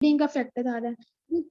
Bleeding का factor आ रहा है।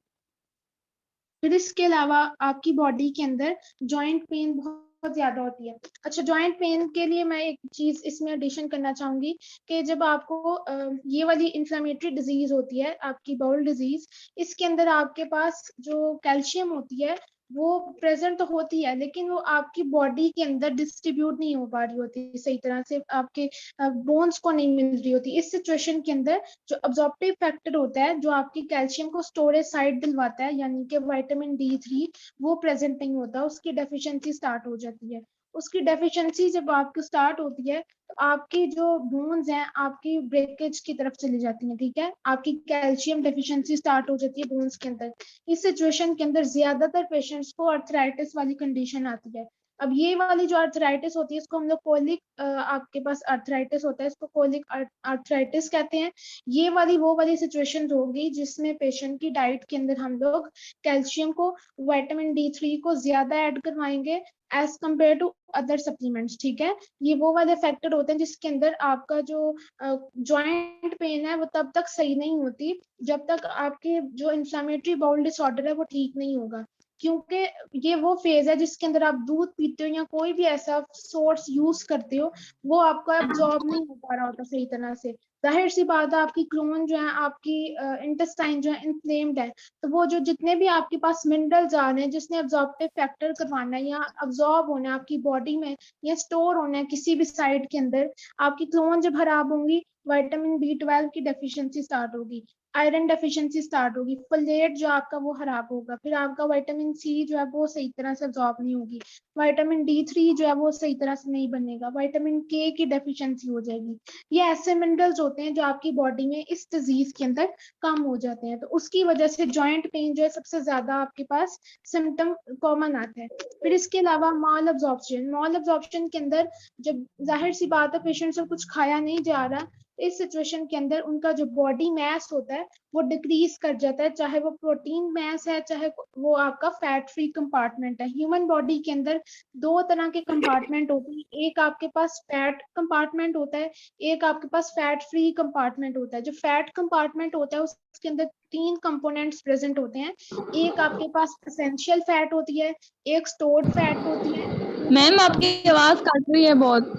फिर इसके अलावा आपकी बॉडी के अंदर जॉइंट पेन बहुत ज्यादा होती है। अच्छा, जॉइंट पेन के लिए मैं एक चीज इसमें एडिशन करना चाहूंगी कि जब आपको ये वाली इंफ्लेमेटरी डिजीज होती है, आपकी बाउल डिजीज, इसके अंदर आपके पास जो कैल्शियम होती है वो प्रेजेंट तो होती है, लेकिन वो आपकी बॉडी के अंदर डिस्ट्रीब्यूट नहीं हो पा रही होती सही तरह से, आपके बोन्स को नहीं मिल रही होती। इस सिचुएशन के अंदर जो अब्जॉर्प्टिव फैक्टर होता है, जो आपकी कैल्शियम को स्टोरेज साइड दिलवाता है, यानी कि विटामिन D3, वो प्रेजेंट नहीं होता, उसकी डेफिशिएंसी स्टार्ट हो जाती है। उसकी डेफिशिएंसी जब आपको स्टार्ट होती है तो आपकी जो बोन्स हैं आपकी ब्रेकेज की तरफ चली जाती हैं, ठीक है, आपकी कैल्शियम डेफिशिएंसी स्टार्ट हो जाती है बोन्स के अंदर। इस सिचुएशन के अंदर ज्यादातर पेशेंट्स को अर्थराइटिस वाली कंडीशन आती है। अब ये वाली जो अर्थराइटिस होती है इसको हम लोग कोलिक, आपके पास अर्थराइटिस होता है, इसको कोलिक अर्थराइटिस कहते हैं। ये वाली वो वाली सिचुएशन होगी जिसमें पेशेंट की डाइट के अंदर हम लोग कैल्शियम को, विटामिन D3 को ज्यादा ऐड करवाएंगे as compared to other supplements, ठीक है। ये वो वाले फैक्टर होते हैं जिसके अंदर आपका जो जॉइंट पेन है वो तब तक सही नहीं होती जब तक आपके जो इंफ्लेमेटरी बाउल डिसऑर्डर है वो ठीक नहीं होगा। क्योंकि ये वो फेज है जिसके अंदर आप दूध पीते हो या कोई भी ऐसा सोर्स यूज करते हो, वो आपका एब्जॉर्ब नहीं हो पा रहा होता सही तरह से। जाहिर सी बात है, आपकी क्रोन जो है, आपकी इंटेस्टाइन जो है इन्फ्लेम्ड है, तो वो जो जितने भी आपके पास मिनरल्स आ रहे हैं जिसने अब्जॉर्प्टिव फैक्टर करवाना है या अब्जॉर्ब होना है आपकी बॉडी में या स्टोर होना है किसी भी साइड के अंदर, आपकी क्रोन जब खराब होंगी, विटामिन B12 की डेफिशिएंसी स्टार्ट होगी, आयरन डेफिशिएंसी स्टार्ट होगी, फोलेट जो आपका वो खराब होगा, फिर आपका विटामिन C जो है वो सही तरह से अब्जॉर्ब नहीं होगी, विटामिन D3 जो है वो सही तरह से नहीं बनेगा, विटामिन K की डेफिशिएंसी हो जाएगी। ये ऐसे मिनरल्स होते हैं जो आपकी बॉडी में इस डिजीज के अंदर कम हो जाते हैं, तो उसकी वजह से जॉइंट पेन जो है सबसे ज्यादा आपके पास सिम्टम कॉमन आता है। फिर इसके अलावा मॉल अब्जॉर्प्शन के अंदर जब जाहिर सी बात है पेशेंट से कुछ खाया नहीं जा रहा, इस सिचुएशन के अंदर उनका जो बॉडी मैस होता है वो डिक्रीज कर जाता है, चाहे वो प्रोटीन मैस है चाहे वो आपका फैट फ्री कंपार्टमेंट है। ह्यूमन बॉडी के अंदर दो तरह के कंपार्टमेंट होते हैं, एक आपके पास फैट कंपार्टमेंट होता है, एक आपके पास फैट फ्री कंपार्टमेंट होता है। जो फैट कंपार्टमेंट होता है उसके अंदर तीन कंपोनेंट्स प्रेजेंट होते हैं, एक आपके पास एसेंशियल फैट होती है, एक स्टोर्ड फैट होती है, मैम आपकी आवाज कट रही है बहुत।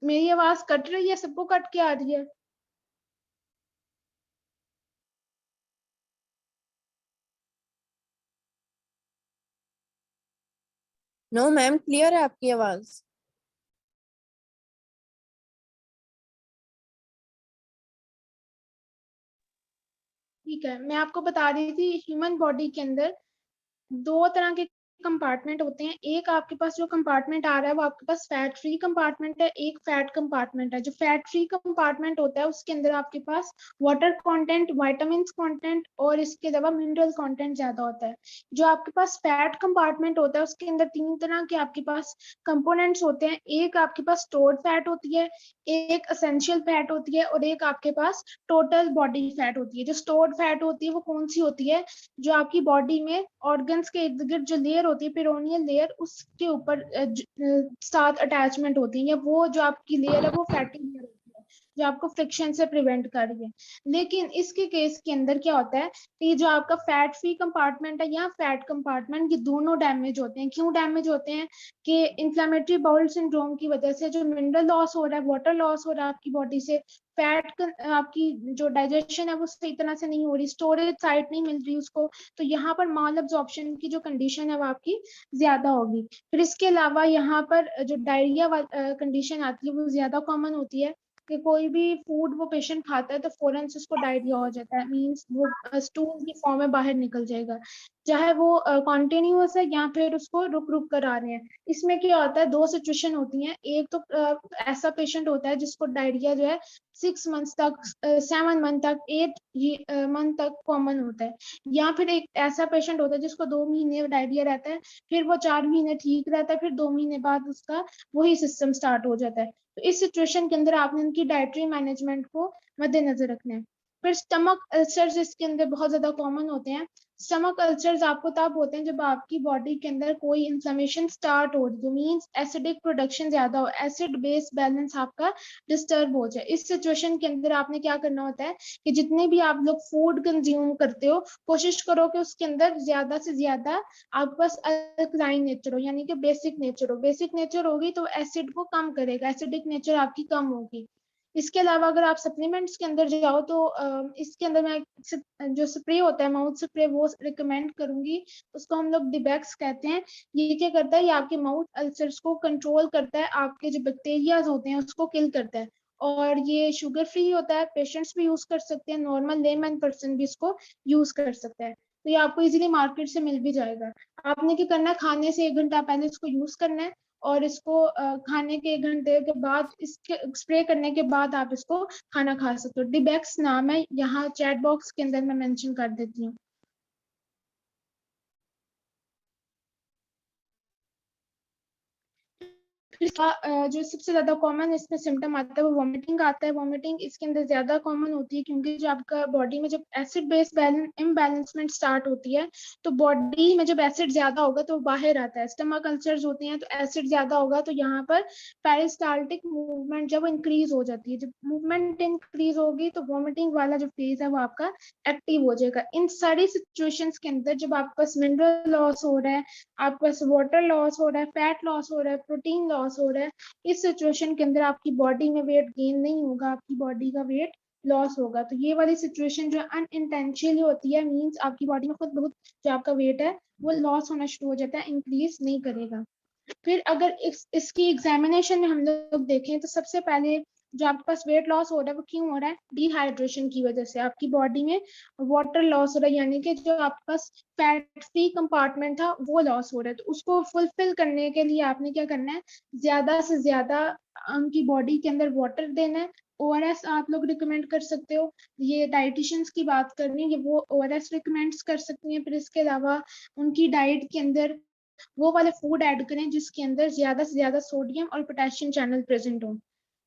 मेरी आवाज कट रही है, सबको कट के आ रही है? नो मैम, क्लियर है आपकी आवाज। ठीक है, मैं आपको बता रही थी ह्यूमन बॉडी के अंदर दो तरह के कंपार्टमेंट होते हैं। एक आपके पास जो कंपार्टमेंट आ रहा है वो आपके पास फैट फ्री कंपार्टमेंट है, एक फैट कंपार्टमेंट है। जो फैट फ्री कंपार्टमेंट होता है उसके अंदर आपके पास वाटर कंटेंट, विटामिन कंटेंट और इसके अलावा मिनरल कंटेंट ज्यादा होता है। जो आपके पास फैट कंपार्टमेंट होता है उसके अंदर तीन तरह के आपके पास कंपोनेंट्स होते हैं, एक आपके पास स्टोर्ड फैट होती है, एक एसेंशियल फैट होती है और एक आपके पास टोटल बॉडी फैट होती है। जो स्टोर्ड फैट होती है वो कौन सी होती है? जो आपकी बॉडी में ऑर्गन्स के इर्द गिर्द जो लेयर होती है, पेरोनियल लेयर, उसके ऊपर साथ अटैचमेंट होती है, या वो जो आपकी लेयर है वो फैटी लेयर होती है जो आपको फ्रिक्शन से प्रिवेंट कर रही है। लेकिन इसके केस के अंदर क्या होता है कि जो आपका फैट फ्री कंपार्टमेंट है या फैट कंपार्टमेंट, ये दोनों डैमेज होते हैं। क्यों डैमेज होते हैं? कि इन्फ्लेमेटरी बाउल सिंड्रोम की वजह से जो मिनरल लॉस हो रहा है, वाटर लॉस हो रहा है आपकी बॉडी से, फैट आपकी जो डाइजेशन है वो सही तरह से नहीं हो रही, स्टोरेज साइट नहीं मिल रही उसको, तो यहाँ पर माल अब्जॉर्प्शन की जो कंडीशन है वो आपकी ज्यादा होगी। फिर इसके अलावा यहाँ पर जो डायरिया कंडीशन आती है वो ज्यादा कॉमन होती है कि कोई भी फूड वो पेशेंट खाता है तो फौरन से उसको डायरिया हो जाता है, मींस वो स्टूल की फॉर्म में बाहर निकल जाएगा, चाहे वो कॉन्टिन्यूअस है या फिर उसको रुक रुक कर आ रहे हैं। इसमें क्या होता है, दो सिचुएशन होती हैं, एक तो ऐसा पेशेंट होता है जिसको डायरिया जो है 6 मंथ तक, 7 मंथ तक, 8 मंथ तक कॉमन होता है, या फिर एक ऐसा पेशेंट होता है जिसको 2 महीने डायरिया रहता है, फिर वो 4 महीने ठीक रहता है, फिर 2 महीने बाद उसका वही सिस्टम स्टार्ट हो जाता है। तो इस सिचुएशन के अंदर आपने उनकी डाइटरी मैनेजमेंट को मद्देनजर रखना है। फिर स्टमक अल्सर्स इसके अंदर बहुत ज्यादा कॉमन होते हैं। स्टमक अल्सर्स आपको तब होते हैं जब आपकी बॉडी के अंदर कोई इन्फ्लेमेशन स्टार्ट हो रही, मींस एसिडिक प्रोडक्शन ज्यादा हो, एसिड बेस बैलेंस आपका डिस्टर्ब हो जाए। इस सिचुएशन के अंदर आपने क्या करना होता है कि जितने भी आप लोग फूड कंज्यूम करते हो, कोशिश करो कि उसके अंदर ज्यादा से ज्यादा आपके पास अल्कलाइन नेचर हो, यानी कि बेसिक नेचर हो। बेसिक नेचर होगी तो एसिड को कम करेगा, एसिडिक नेचर आपकी कम होगी। इसके अलावा अगर आप सप्लीमेंट्स के अंदर जाओ तो इसके अंदर मैं जो स्प्रे होता है माउथ स्प्रे वो रिकमेंड करूंगी। उसको हम लोग डिबेक्स कहते हैं। ये क्या करता है, ये आपके माउथ अल्सर्स को कंट्रोल करता है, आपके जो बैक्टीरियाज होते हैं उसको किल करता है। और ये शुगर फ्री होता है, पेशेंट्स भी यूज कर सकते हैं, नॉर्मल लेमैन पर्सन भी इसको यूज कर सकता है। तो ये आपको इजीली मार्केट से मिल भी जाएगा। आपने क्या करना है, खाने से 1 घंटा पहले इसको यूज करना है, और इसको खाने के 1 घंटे के बाद, इसके स्प्रे करने के बाद आप इसको खाना खा सकते हो। डिबेक्स नाम है, यहाँ चैट बॉक्स के अंदर मैं मेंशन कर देती हूँ। जो सबसे ज्यादा कॉमन इसमें सिम्टम आता है वो वॉमिटिंग आता है। वॉमिटिंग इसके अंदर ज्यादा कॉमन होती है क्योंकि जो आपका बॉडी में जब एसिड बेस इम्बैलेंसमेंट स्टार्ट होती है, तो बॉडी में जब एसिड ज्यादा होगा तो बाहर आता है। स्टमक अल्सर्स होते हैं तो एसिड ज्यादा होगा तो यहाँ पर पेरिस्टाल्टिक मूवमेंट जब इंक्रीज हो जाती है, जब मूवमेंट इंक्रीज होगी तो वॉमिटिंग वाला जो फेज है वो आपका एक्टिव हो जाएगा। इन सारी सिचुएशंस के अंदर जब आपके पास मिनरल लॉस हो रहा है, आपके पास वाटर लॉस हो रहा है, फैट लॉस हो रहा है, प्रोटीन लॉस हो रहा है, इस सिचुएशन के अंदर आपकी बॉडी में वेट गेन नहीं होगा, आपकी बॉडी का वेट लॉस होगा। तो ये वाली सिचुएशन जो अनइंटेंशनली होती है, मींस आपकी बॉडी में खुद बहुत जो आपका वेट है वो लॉस होना शुरू हो जाता है, इंक्रीज नहीं करेगा। फिर अगर इसकी एग्जामिनेशन में हम लोग देखें तो सबसे पहले जो आपके पास वेट लॉस हो रहा है वो क्यों हो रहा है, डिहाइड्रेशन की वजह से। आपकी बॉडी में वाटर लॉस हो रहा है, यानी कि जो आपके पास फैट फ्री कंपार्टमेंट था वो लॉस हो रहा है। तो उसको फुलफिल करने के लिए आपने क्या करना है, ज्यादा से ज्यादा उनकी बॉडी के अंदर वाटर देना है। ओआरएस आप लोग रिकमेंड कर सकते हो, ये डाइटिशियंस की बात कर रही है, ये वो ओआरएस रिकमेंड कर सकती हैं। फिर इसके अलावा उनकी डाइट के अंदर वो वाले फूड ऐड करें जिसके अंदर ज्यादा से ज्यादा सोडियम और पोटेशियम चैनल प्रेजेंट हो।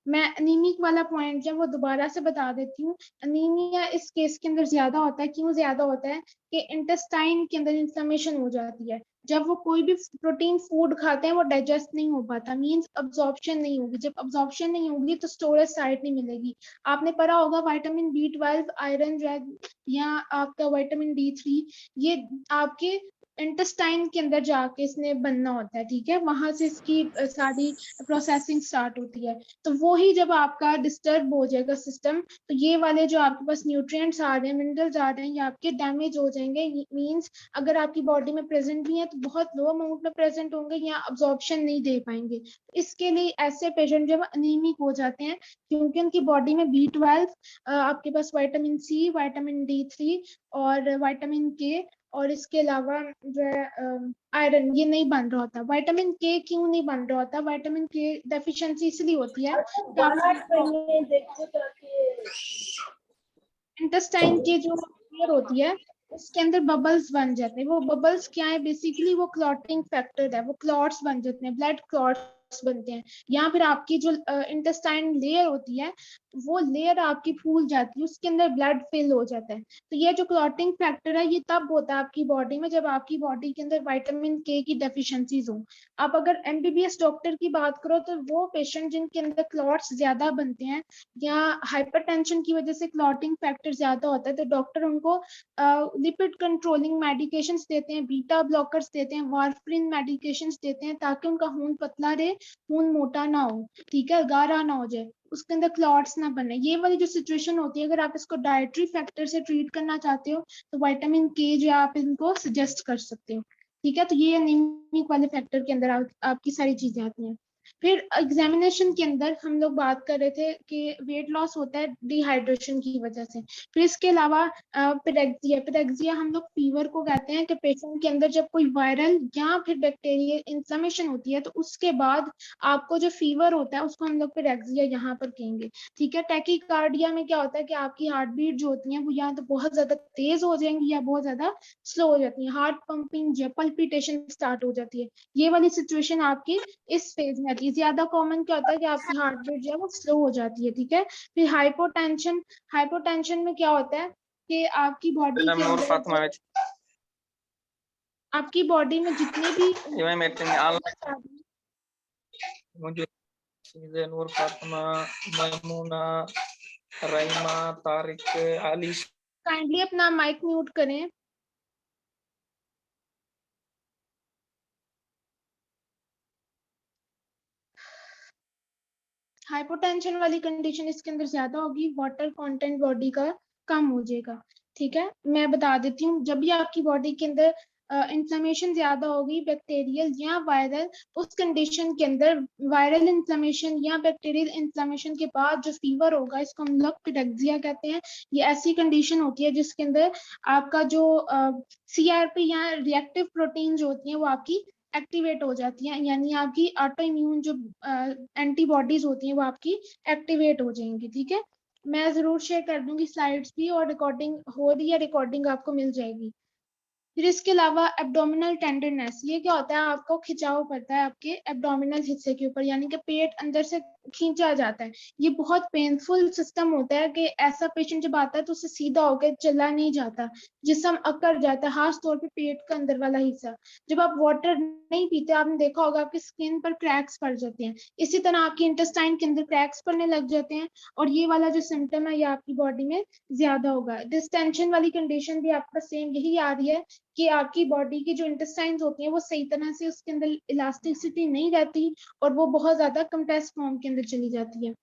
मैं अनीमिक वाला पॉइंट जो वो दोबारा से बता देती हूँ। अनीमिया इस केस के अंदर ज्यादा होता है, क्यों ज्यादा होता है कि इंटेस्टाइन के अंदर इन्फ्लेमेशन हो जाती है। जब वो कोई भी प्रोटीन फूड खाते हैं वो डाइजेस्ट नहीं हो पाता, मींस अब्जॉर्प्शन नहीं होगी। जब अब्जॉर्प्शन नहीं होगी तो स्टोरेज साइट नहीं मिलेगी। आपने पढ़ा होगा विटामिन B12, आयरन जो है, या आपका विटामिन D3, ये आपके इंटेस्टाइन के अंदर जाके इसने बनना होता है, ठीक है, वहां से इसकी सारी प्रोसेसिंग स्टार्ट होती है। तो वो ही जब आपका डिस्टर्ब हो जाएगा सिस्टम, तो ये वाले जो आपके पास न्यूट्रिएंट्स आ रहे हैं, मिनरल्स आ रहे हैं, ये आपके डैमेज हो जाएंगे। मींस अगर आपकी बॉडी में प्रेजेंट भी है तो बहुत लो अमाउंट में प्रेजेंट होंगे या अब्जॉर्प्शन नहीं दे पाएंगे। इसके लिए ऐसे पेशेंट जब अनीमिक हो जाते हैं क्योंकि उनकी बॉडी में B12, आपके पास विटामिन C, विटामिन D3 और विटामिन K, और इसके अलावा जो है आयरन, ये नहीं बन रहा होता। विटामिन के क्यों नहीं बन रहा होता, विटामिन के डेफिशिएंसी इसलिए होती है इंटेस्टाइन की जो लेयर होती है उसके अंदर बबल्स बन जाते हैं। वो बबल्स क्या है, बेसिकली वो क्लॉटिंग फैक्टर है, वो क्लॉट्स बन जाते हैं, ब्लड क्लॉट्स बनते हैं। या फिर आपकी जो इंटेस्टाइन लेयर होती है वो लेयर आपकी फूल जाती है, उसके अंदर ब्लड फिल हो जाता है। तो ये जो क्लॉटिंग फैक्टर है ये तब होता है आपकी बॉडी में जब आपकी बॉडी के अंदर विटामिन के की डेफिशिएंसीज हो। आप अगर MBBS डॉक्टर की बात करो तो वो पेशेंट जिनके अंदर क्लॉट्स ज्यादा बनते हैं या हाइपरटेंशन की वजह से क्लॉटिंग फैक्टर ज्यादा होता है, तो डॉक्टर उनको लिपिड कंट्रोलिंग मेडिकेशंस देते हैं, बीटा ब्लॉकर्स देते हैं, वार्फरिन मेडिकेशंस देते हैं, ताकि उनका खून पतला रहे, खून मोटा ना हो, ठीक है, गाढ़ा ना हो जाए, उसके अंदर क्लॉट्स ना बने। ये वाली जो सिचुएशन होती है, अगर आप इसको डाइटरी फैक्टर से ट्रीट करना चाहते हो तो विटामिन के जो आप इनको सजेस्ट कर सकते हो, ठीक है। तो ये एनीमिक वाले फैक्टर के अंदर आपकी सारी चीजें आती हैं। फिर एग्जामिनेशन के अंदर हम लोग बात कर रहे थे कि वेट लॉस होता है डिहाइड्रेशन की वजह से। फिर इसके अलावा पिरेक्सिया हम लोग फीवर को कहते हैं कि पेशेंट के अंदर जब कोई वायरल या फिर बैक्टीरियल इन्फ्लेमेशन होती है तो उसके बाद आपको जो फीवर होता है उसको हम लोग पिरेक्सिया यहाँ पर कहेंगे, ठीक है। टैकीकार्डिया में क्या होता है कि आपकी हार्ट बीट जो होती है वो या तो बहुत ज्यादा तेज हो जाएंगी या बहुत ज्यादा स्लो हो जाती है, हार्ट पंपिंग या पल्पिटेशन स्टार्ट हो जाती है। ये वाली सिचुएशन आपकी इस फेज में जाती है। ज्यादा कॉमन क्या होता है कि आपकी हार्ट बीट जो है वो स्लो हो जाती है, ठीक है। फिर हाइपोटेंशन, हाइपोटेंशन में क्या होता है कि आपकी बॉडी मैडम के नूर अंदर फातिमा आपकी बॉडी में जितने भी इवें मीटिंग ऑनलाइन मुझे चीजें नूर फातिमा मैमूना रहीमा तारिक आली काइंडली अपना माइक म्यूट करें। हाइपोटेंशन वाली कंडीशन इसके अंदर ज्यादा होगी, वाटर कंटेंट बॉडी का कम हो जाएगा, ठीक है। मैं बता देती हूँ, जब भी आपकी बॉडी के अंदर इंफ्लेमेशन ज्यादा होगी, बैक्टीरियल या वायरल, उस कंडीशन के अंदर वायरल इंफ्लेमेशन या बैक्टीरियल इंफ्लेमेशन के बाद जो फीवर होगा, इसको हम लोग पिरेक्सिया कहते हैं। ये ऐसी कंडीशन होती है जिसके अंदर आपका जो CRP या रिएक्टिव प्रोटीन्स होती हैं वो आपकी एक्टिवेट हो जाती हैं, यानी आपकी ऑटो इम्यून जो एंटीबॉडीज होती हैं वो आपकी एक्टिवेट हो जाएंगी, ठीक है। मैं जरूर शेयर कर दूंगी स्लाइड्स भी, और रिकॉर्डिंग हो रही है, रिकॉर्डिंग आपको मिल जाएगी। फिर इसके अलावा एब्डोमिनल टेंडरनेस, ये क्या होता है, आपको खिंचाव पड़ता है आपके एब्डोमिनल हिस्से के ऊपर, यानी कि पेट अंदर से खींचा जाता है। ये बहुत पेनफुल सिस्टम होता है कि ऐसा पेशेंट जब आता है तो उसे सीधा होकर चला नहीं जाता, जिस्म अकड़ जाता है, खास तौर पे पेट का अंदर वाला हिस्सा। जब आप वाटर नहीं पीते, आपने देखा होगा आपकी स्किन पर क्रैक्स पड़ जाते हैं, इसी तरह आपकी इंटेस्टाइन के अंदर क्रैक्स पड़ने लग जाते हैं, और ये वाला जो सिम्टम है ये आपकी बॉडी में ज्यादा होगा। डिस्टेंशन वाली कंडीशन भी आपका सेम यही आ रही है कि आपकी बॉडी की जो इंटेस्टाइन्स होती हैं वो सही तरह से उसके अंदर इलास्टिसिटी नहीं रहती, और वो बहुत ज्यादा कंप्रेस फॉर्म के अंदर चली जाती है।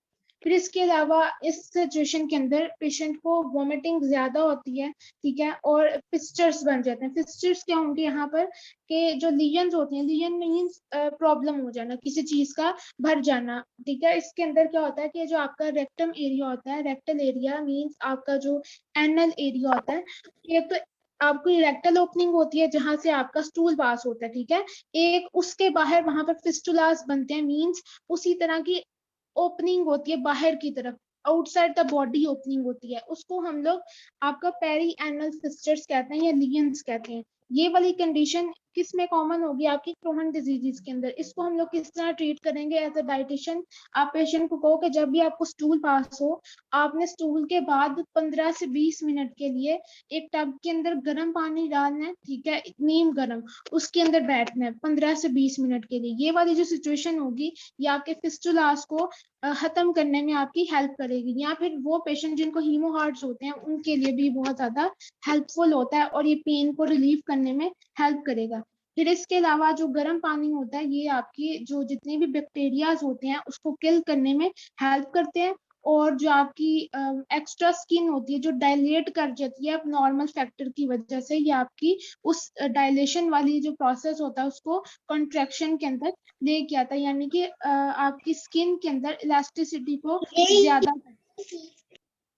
फिर इसके अलावा इस सिचुएशन के अंदर पेशेंट को वोमिटिंग ज्यादा होती है, ठीक है, और फिस्चर्स बन जाते हैं। फिस्चर्स क्या होंगे यहाँ पर कि जो लीजन्स होते हैं, लीजन मीन्स प्रॉब्लम हो जाना, किसी चीज का भर जाना, ठीक है। इसके अंदर क्या होता है कि जो आपका रेक्टम एरिया होता है, रेक्टल एरिया मीन्स आपका जो एनल एरिया होता है, एक तो आपको रेक्टल ओपनिंग होती है जहां से आपका स्टूल पास होता है, ठीक है। एक उसके बाहर वहां पर फिस्टुलास बनते हैं, मींस उसी तरह की ओपनिंग होती है बाहर की तरफ, आउटसाइड द बॉडी ओपनिंग होती है, उसको हम लोग आपका पेरी एनल फिस्चर्स कहते हैं या लियंस कहते हैं। ये वाली कंडीशन किस में कॉमन होगी, आपकी क्रोहन डिजीज के अंदर। इसको हम लोग किस तरह ट्रीट करेंगे एज अ डाइटिशियन, आप पेशेंट को कहो कि जब भी आपको स्टूल पास हो, आपने स्टूल के बाद 15 से 20 मिनट के लिए एक टब के अंदर गर्म पानी डालना है, ठीक है, नीम गर्म, उसके अंदर बैठना है 15 से 20 मिनट के लिए। ये वाली जो सिचुएशन होगी ये आपके फिस्टुलास को खत्म करने में आपकी हेल्प करेगी। या फिर वो पेशेंट जिनको हीमो हार्ट्स होते हैं उनके लिए भी बहुत ज्यादा हेल्पफुल होता है, और ये पेन को रिलीव करने में हेल्प करेगा। फिर इसके अलावा जो गर्म पानी होता है ये आपकी जो जितने भी बैक्टीरियाज होते हैं उसको किल करने में हेल्प करते हैं, और जो आपकी एक्स्ट्रा स्किन होती है जो डायलेट कर जाती है नॉर्मल फैक्टर की वजह से, ये आपकी उस डायलेशन वाली जो प्रोसेस होता है उसको कंट्रैक्शन के अंदर लेके आता है, यानी कि आपकी स्किन के अंदर इलास्टिसिटी को ज्यादा।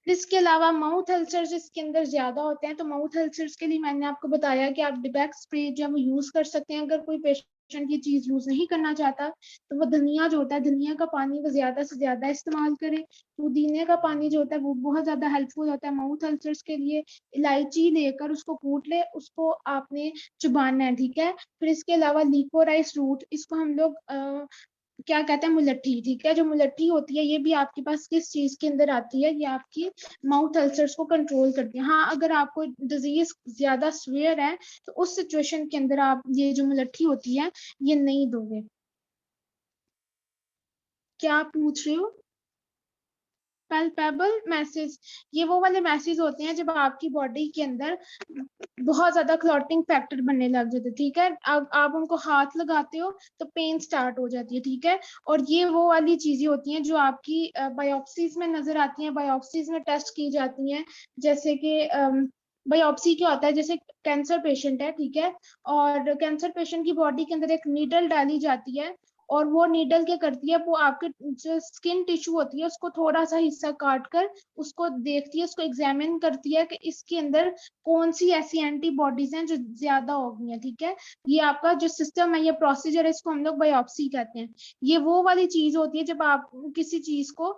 इसके अलावा माउथ अल्सर्स इसके अंदर ज्यादा होते हैं, तो माउथ अल्सर्स के लिए मैंने आपको बताया कि आप डिबेक्स स्प्रे जो है वो यूज कर सकते हैं। अगर कोई पेशेंट ये चीज यूज नहीं करना चाहता तो वो धनिया जो होता है, धनिया का पानी वो ज्यादा से ज्यादा इस्तेमाल करे। पुदीने का पानी जो होता है वो बहुत ज्यादा हेल्पफुल होता है माउथ अल्सर्स के लिए। इलायची लेकर उसको कूट ले, उसको आपने चुबाना है, ठीक है। फिर इसके अलावा लिकोराइस रूट, इसको हम लोग क्या कहते हैं, मुलट्ठी, ठीक है। जो मुलट्ठी होती है ये भी आपके पास किस चीज के अंदर आती है, ये आपकी माउथ अल्सर्स को कंट्रोल करती है। हाँ, अगर आपको डिजीज ज्यादा सीवियर है तो उस सिचुएशन के अंदर आप ये जो मुलट्ठी होती है ये नहीं दोगे। क्या आप पूछ रहे हो? पैल्पेबल मैसेज, ये वो वाले मैसेज होते हैं जब आपकी बॉडी के अंदर बहुत ज्यादा क्लॉटिंग फैक्टर बनने लग जाते हैं, ठीक है। अब आप उनको हाथ लगाते हो तो पेन स्टार्ट हो जाती है, ठीक है। और ये वो वाली चीजें होती हैं जो आपकी बायोप्सीज में नजर आती हैं, बायोप्सीज में टेस्ट की जाती हैं। जैसे कि बायोप्सी क्या होता है, जैसे कैंसर पेशेंट है, ठीक है, और कैंसर पेशेंट की बॉडी के अंदर एक नीडल डाली जाती है, और वो नीडल क्या करती है, वो आपके जो स्किन टिश्यू होती है उसको थोड़ा सा हिस्सा काट कर उसको देखती है, उसको एग्जामिन करती है कि इसके अंदर कौन सी ऐसी एंटीबॉडीज हैं जो ज्यादा हो गई हैं, ठीक है। ये आपका जो सिस्टम है, ये प्रोसीजर है, इसको हम लोग बायोप्सी कहते हैं। ये वो वाली चीज होती है जब आप किसी चीज को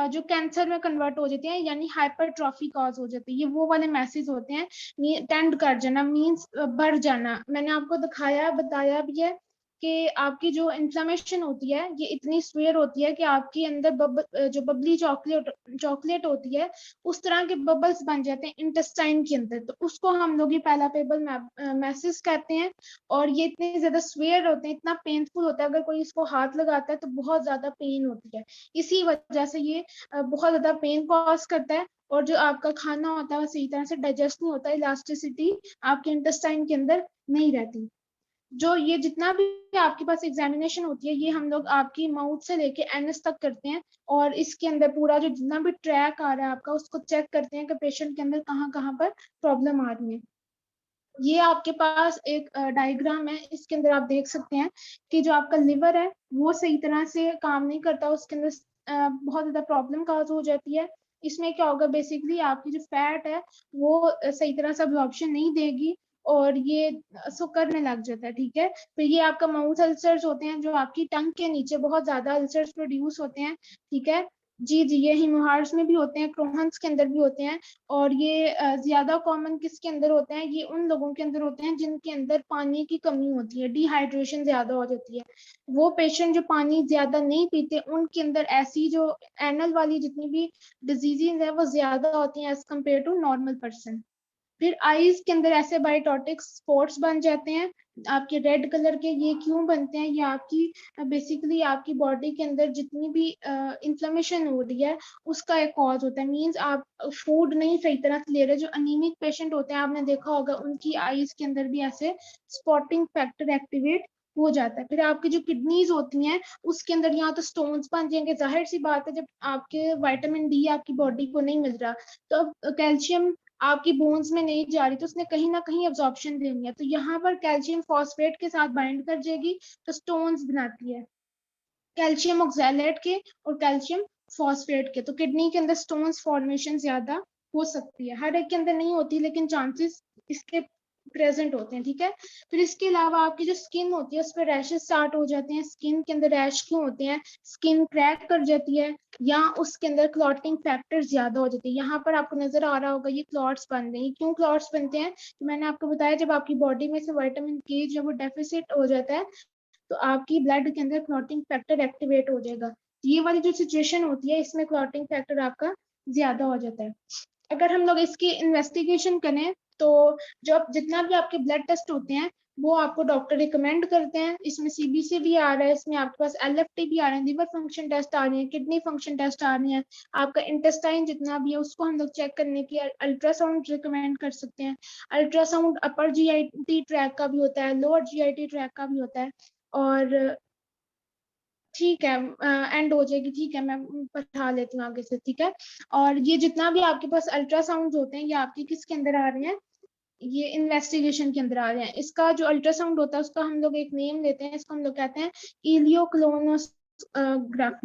जो कैंसर में कन्वर्ट हो जाते हैं, यानी हाइपरट्रॉफी कॉज हो जाती है, ये वो वाले मैसेज होते हैं। टेंड कर जाना मीन्स बढ़ जाना, मैंने आपको दिखाया बताया भी है कि आपकी जो इन्फ्लेमेशन होती है ये इतनी स्वेयर होती है कि आपके अंदर जो बबली चॉकलेट होती है उस तरह के बबल्स बन जाते हैं इंटेस्टाइन के अंदर। तो उसको हम लोग ये पैलापेबल मैसेज कहते हैं। और ये इतने ज्यादा स्वेयर होते हैं, इतना पेनफुल होता है, अगर कोई इसको हाथ लगाता है तो बहुत ज्यादा पेन होती है। इसी वजह से ये बहुत ज्यादा पेन कॉज करता है। और जो आपका खाना होता है वो सही तरह से डाइजेस्ट नहीं होता, इलास्टिसिटी आपके इंटेस्टाइन के अंदर नहीं रहती। जो ये जितना भी आपके पास एग्जामिनेशन होती है ये हम लोग आपकी माउथ से लेके एनएस तक करते हैं। और इसके अंदर पूरा जो जितना भी ट्रैक आ रहा है आपका उसको चेक करते हैं कि पेशेंट के अंदर कहाँ कहाँ पर प्रॉब्लम आ रही है। ये आपके पास एक डायग्राम है, इसके अंदर आप देख सकते हैं कि जो आपका लिवर है वो सही तरह से काम नहीं करता, उसके अंदर बहुत ज्यादा प्रॉब्लम काज हो जाती है। इसमें क्या होगा, बेसिकली आपकी जो फैट है वो सही तरह से अब्जॉर्प्शन नहीं देगी और ये सो करने लग जाता है। ठीक है, फिर ये आपका माउथ अल्सर्स होते हैं जो आपकी टंग के नीचे बहुत ज्यादा अल्सर्स प्रोड्यूस होते हैं। ठीक है जी जी, ये हिमोहार्स में भी होते हैं, क्रोहन्स के अंदर भी होते हैं। और ये ज्यादा कॉमन किसके अंदर होते हैं, ये उन लोगों के अंदर होते हैं जिनके अंदर पानी की कमी होती है, डिहाइड्रेशन ज्यादा हो जाती है। वो पेशेंट जो पानी ज्यादा नहीं पीते उनके अंदर ऐसी जो एनल वाली जितनी भी डिजीजेज है वो ज्यादा होती हैं as compared to normal person. फिर आईज के अंदर ऐसे बायोटॉटिक स्पॉट्स बन जाते हैं आपके रेड कलर के। ये क्यों बनते हैं, ये आपकी बेसिकली आपकी बॉडी के अंदर जितनी भी इंफ्लेमेशन हो रही है उसका एक कॉज होता है। मींस आप फूड नहीं सही तरह से ले रहे। जो अनीमिक पेशेंट होते हैं आपने देखा होगा उनकी आईज के अंदर भी ऐसे स्पॉटिंग फैक्टर एक्टिवेट हो जाता है। फिर आपकी जो किडनीज होती हैं उसके अंदर यहाँ तो स्टोन्स बन जाएंगे, जाहिर सी बात है जब आपके विटामिन डी आपकी बॉडी को नहीं मिल रहा तो अब कैल्शियम आपकी बोन्स में नहीं जा रही तो उसने कहीं ना कहीं अब्जॉर्प्शन देनी है। तो यहाँ पर कैल्शियम फॉस्फेट के साथ बाइंड कर जाएगी तो स्टोन्स बनाती है, कैल्शियम ऑक्सैलेट के और कैल्शियम फॉस्फेट के। तो किडनी के अंदर स्टोन्स फॉर्मेशन ज्यादा हो सकती है, हर एक के अंदर नहीं होती लेकिन चांसेस इसके प्रेजेंट होते हैं। ठीक है, फिर इसके अलावा आपकी जो स्किन होती है उस पर रैशेस स्टार्ट हो जाते हैं। स्किन के अंदर रैश क्यों होते हैं, स्किन क्रैक कर जाती है या उसके अंदर क्लॉटिंग फैक्टर ज्यादा हो जाते हैं। यहाँ पर आपको नजर आ रहा होगा ये क्लॉट्स बन रहे हैं। क्यों क्लॉट्स बनते हैं, तो मैंने आपको बताया जब आपकी बॉडी में से विटामिन के जब वो डेफिसिट हो जाता है तो आपकी ब्लड के अंदर क्लॉटिंग फैक्टर एक्टिवेट हो जाएगा। ये वाली जो सिचुएशन होती है इसमें क्लॉटिंग फैक्टर आपका ज्यादा हो जाता है। अगर हम लोग इसकी इन्वेस्टिगेशन करें तो जब जितना भी आपके ब्लड टेस्ट होते हैं वो आपको डॉक्टर रिकमेंड करते हैं। इसमें सीबीसी भी आ रहा है, इसमें आपके पास एलएफटी भी आ रहे हैं, लिवर फंक्शन टेस्ट आ रहे हैं, किडनी फंक्शन टेस्ट आ रहे हैं, आपका इंटेस्टाइन जितना भी है उसको हम लोग चेक करने की अल्ट्रासाउंड रिकमेंड कर सकते हैं। अल्ट्रासाउंड अपर जीआईटी ट्रैक का भी होता है, लोअर जीआईटी ट्रैक का भी होता है। और ठीक है एंड हो जाएगी, ठीक है मैं पढ़ा लेती हूँ आगे से। ठीक है, और ये जितना भी आपके पास अल्ट्रासाउंड होते हैं ये आपके किसके अंदर आ रहे हैं, ये इन्वेस्टिगेशन के अंदर आ रहे हैं। इसका जो अल्ट्रासाउंड होता है उसका हम लोग एक नेम लेते हैं, इसको हम लोग कहते हैं इलियोक्लोनोग्राफी।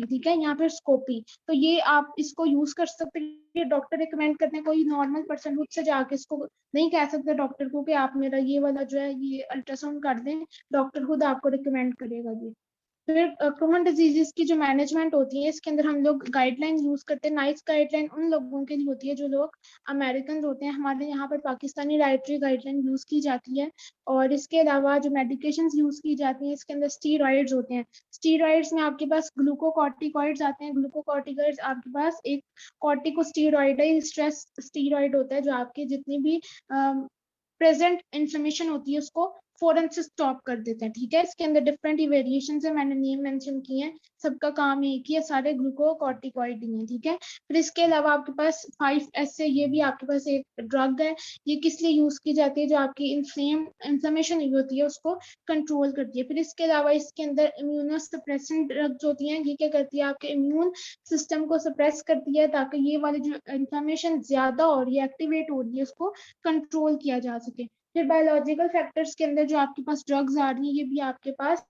ठीक है, यहाँ पर स्कोपी। तो ये आप इसको यूज कर सकते हैं, ये डॉक्टर रिकमेंड करते हैं। कोई नॉर्मल पर्सन खुद से जाके इसको नहीं कह सकते डॉक्टर को कि आप मेरा ये वाला जो है ये अल्ट्रासाउंड कर दें, डॉक्टर खुद आपको रिकमेंड करेगा ये। फिर क्रोहन डिजीजेस की जो मैनेजमेंट होती है इसके अंदर हम लोग गाइडलाइन यूज करते हैं। नाइस गाइडलाइन उन लोगों के लिए होती है जो लोग अमेरिकन होते हैं, हमारे यहाँ पर पाकिस्तानी डाइटरी गाइडलाइन यूज की जाती है। और इसके अलावा जो मेडिकेशंस यूज की जाती हैं इसके अंदर स्टीरॉइड्स होते हैं। स्टीरॉइड्स में आपके पास ग्लूकोकॉर्टिकॉइड्स आते हैं। ग्लूकोकॉर्टिकॉइड्स आपके पास एक कॉर्टिकोस्टीरॉइड स्ट्रेस स्टीरॉइड होता है जो आपके जितनी भी प्रेजेंट इंफॉर्मेशन होती है उसको फौरन से स्टॉप कर देते हैं। ठीक है, इसके अंदर डिफरेंट ही वेरिएशन है, मैंने नेम मेंशन किए हैं, सबका काम एक ही है, सारे ग्लूकोकॉर्टिकॉइड ही हैं। ठीक है, फिर इसके अलावा आपके पास 5S है, ये भी आपके पास एक ड्रग है। ये किस लिए यूज की जाती है, जो आपकी इंफ्लेमेशन हुई होती है उसको कंट्रोल करती है। फिर इसके अलावा इसके अंदर इम्यूनोसप्रेसेंट ड्रग्स होती हैं, ये क्या करती है आपके इम्यून सिस्टम को सप्रेस करती है ताकि ये वाली जो इंफ्लेमेशन ज्यादा हो रही है एक्टिवेट हो रही है उसको कंट्रोल किया जा सके। फिर बायोलॉजिकल फैक्टर्स के अंदर जो आपके पास ड्रग्स आ रही है ये भी आपके पास